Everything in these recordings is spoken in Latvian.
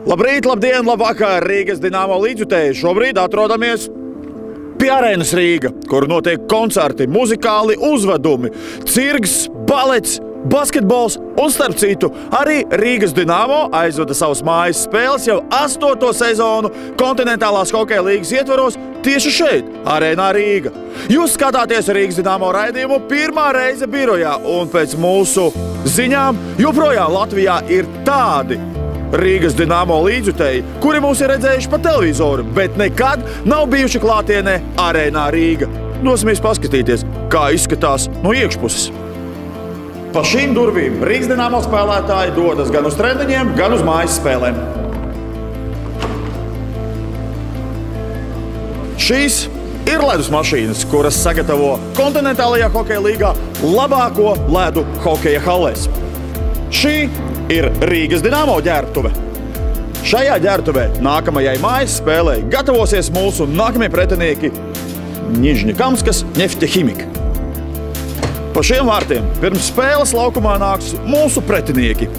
Labrīt, labdien, labvakar, Rīgas Dinamo līdzjutēji. Šobrīd atrodamies pie Arēnas Rīga, kur notiek koncerti, muzikāli uzvedumi, cirks, balets, basketbols un, starp citu, arī Rīgas Dinamo aizvada savas mājas spēles jau 8. sezonu kontinentālās hokeja līgas ietvaros tieši šeit, Arēnā Rīga. Jūs skatāties Rīgas Dinamo raidījumu pirmā reize birojā, un pēc mūsu ziņām joprojām Latvijā ir tādi Rīgas Dinamo līdzjutēji, kuri mūs ir redzējuši pa televizoru, bet nekad nav bijuši klātienē Arēnā Rīga. Dosimies paskatīties, kā izskatās no iekšpuses. Pa šīm durvīm Rīgas Dinamo spēlētāji dodas gan uz treniņiem, gan uz mājas spēlēm. Šīs ir ledus mašīnas, kuras sagatavo kontinentālajā hokeja līgā labāko ledu hokeja halēs. Šī ir Rīgas Dinamo ģērbtuve. Šajā ģērbtuvē nākamajai mājas spēlei gatavosies mūsu nākamie pretinieki Nižņikamskas Neftekhimik. Pa šiem vārtiem pirms spēles laukumā nāks mūsu pretinieki.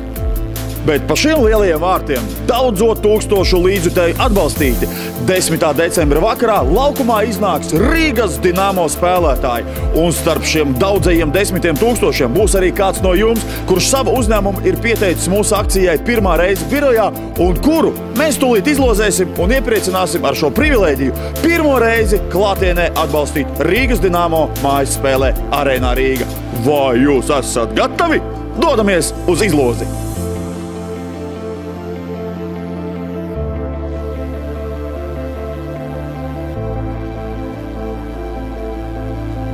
Bet pa šiem lielajiem vārtiem daudzo tūkstošu līdzjutēju atbalstīti. 10. decembra vakarā laukumā iznāks Rīgas Dinamo spēlētāji. Un starp šiem daudzajiem 10 000 būs arī kāds no jums, kurš savu uzņēmumu ir pieteicis mūsu akcijai pirmā reize birojā, un kuru mēs tūlīt izlozēsim un iepriecināsim ar šo privilēģiju pirmo reizi klātienē atbalstīt Rīgas Dinamo mājas spēlē Arēnā Rīga. Vai jūs esat gatavi? Dodamies uz izlozi!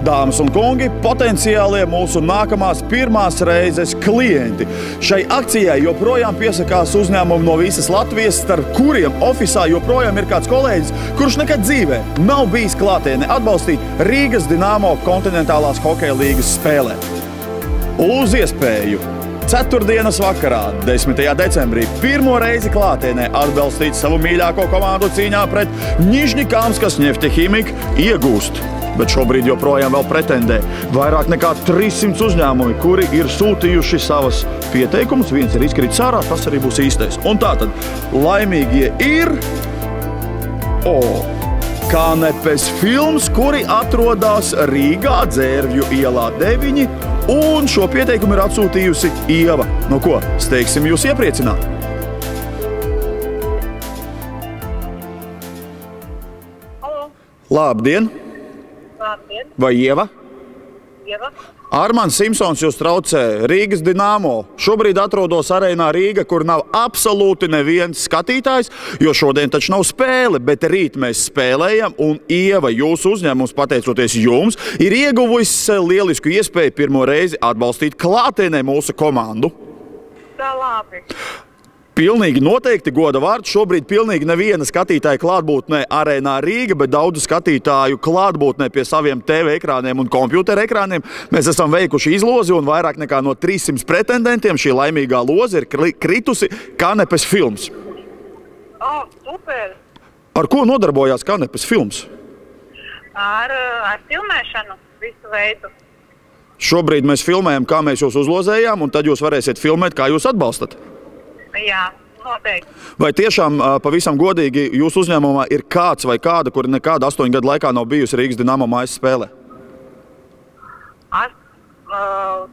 Dāmas un kungi, potenciālie mūsu nākamās pirmās reizes klienti. Šai akcijai joprojām piesakās uzņēmumi no visas Latvijas, starp kuriem ofisā joprojām ir kāds kolēģis, kurš nekad dzīvē nav bijis klātienē atbalstīt Rīgas Dinamo kontinentālās hokeja līgas spēlē. Uz iespēju ceturtdienas vakarā, 10. decembrī, pirmo reizi klātienē atbalstīt savu mīļāko komandu cīņā pret Nižņikamskas Neftekhimik iegūst. Bet šobrīd joprojām vēl pretendē vairāk nekā 300 uzņēmumi, kuri ir sūtījuši savas pieteikumus. Viens ir izkritis ārā, tas arī būs īstais. Un tātad laimīgie ir Kanepes films, kuri atrodas Rīgā, Dzērvju ielā 9, un šo pieteikumu ir atsūtījusi Ieva. No ko steigsim jūs iepriecināt? Halo. Labdien! Labdien. Vai Ieva? Ieva. Armands Simpsons jūs traucē, Rīgas Dinamo. Šobrīd atrodos Arēnā Rīga, kur nav absolūti neviens skatītājs, jo šodien taču nav spēle, bet rīt mēs spēlējam, un Ieva, jūsu uzņēmums, pateicoties jums, ir ieguvusi lielisku iespēju pirmo reizi atbalstīt klātienē mūsu komandu. Tā labi. Pilnīgi noteikti goda vārds. Šobrīd pilnīgi neviena skatītāja klātbūtnē Arēnā Rīga, bet daudzu skatītāju klātbūtnē pie saviem TV ekrāniem un kompjutera ekrāniem. Mēs esam veikuši izlozi, un vairāk nekā no 300 pretendentiem šī laimīgā loze ir kritusi Kanepes films. Super! Ar ko nodarbojās Kanepes films? Ar filmēšanu visu veidu. Šobrīd mēs filmējam, kā mēs jūs uzlozējām, un tad jūs varēsiet filmēt, kā jūs atbalstat. Jā, noteikti. Vai tiešām pavisam godīgi jūsu uzņēmumā ir kāds vai kāda, kuri nekāda 8 gadu laikā nav bijusi Rīgas Dinamo mājas spēlē?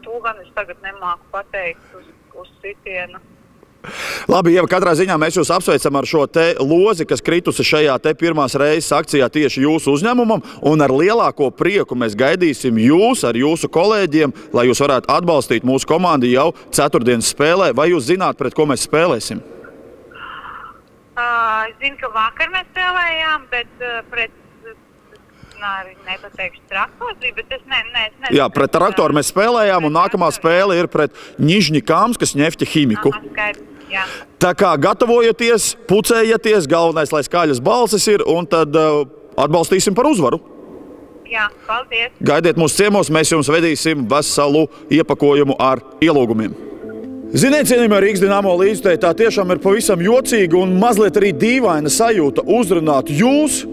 To gan es tagad nemāku pateikt uz sitienu. Labi, Ieva, katrā ziņā mēs jūs apsveicam ar šo te lozi, kas kritusi šajā te pirmās reizes akcijā tieši jūsu uzņēmumam, un ar lielāko prieku mēs gaidīsim jūs ar jūsu kolēģiem, lai jūs varētu atbalstīt mūsu komandu jau ceturtdienas spēlē. Vai jūs zināt, pret ko mēs spēlēsim? Es zinu, ka vakar mēs spēlējām, bet pret nepateikšu traktori, bet es nezinu. Jā, pret traktoru mēs spēlējām, un nākamā spēle ir pret Nižņikamskas Neftekhimiku. Jā. Tā kā gatavojaties, pucējieties, galvenais, lai skaļas balsis ir, un tad atbalstīsim par uzvaru. Jā, paldies. Gaidiet mūsu ciemos, mēs jums vedīsim veselu iepakojumu ar ielūgumiem. Ziniet, cienījamie Rīgas Dinamo līdzjutēji, tā tiešām ir pavisam jocīga un mazliet arī dīvaina sajūta uzrunāt jūs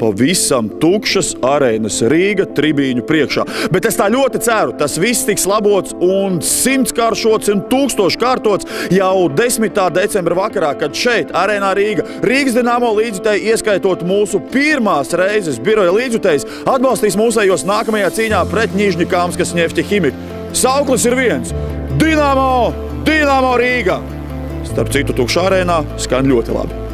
pavisam tukšas arēnas Rīga tribīņu priekšā. Bet es tā ļoti ceru, tas viss tiks labots un 100-kāršots un 1000 kārtots jau 10. decembra vakarā, kad šeit, arēnā Rīga, Rīgas Dinamo līdzjutēji, ieskaitot mūsu pirmās reizes biroja līdzjutējs, atbalstīs mūsējos nākamajā cīņā pret Ņižņikamskas Ņefķa Ķimiku. Sauklis ir viens – Dinamo! Dinamo Rīga! Starp citu, tukšā arēnā skan ļoti labi.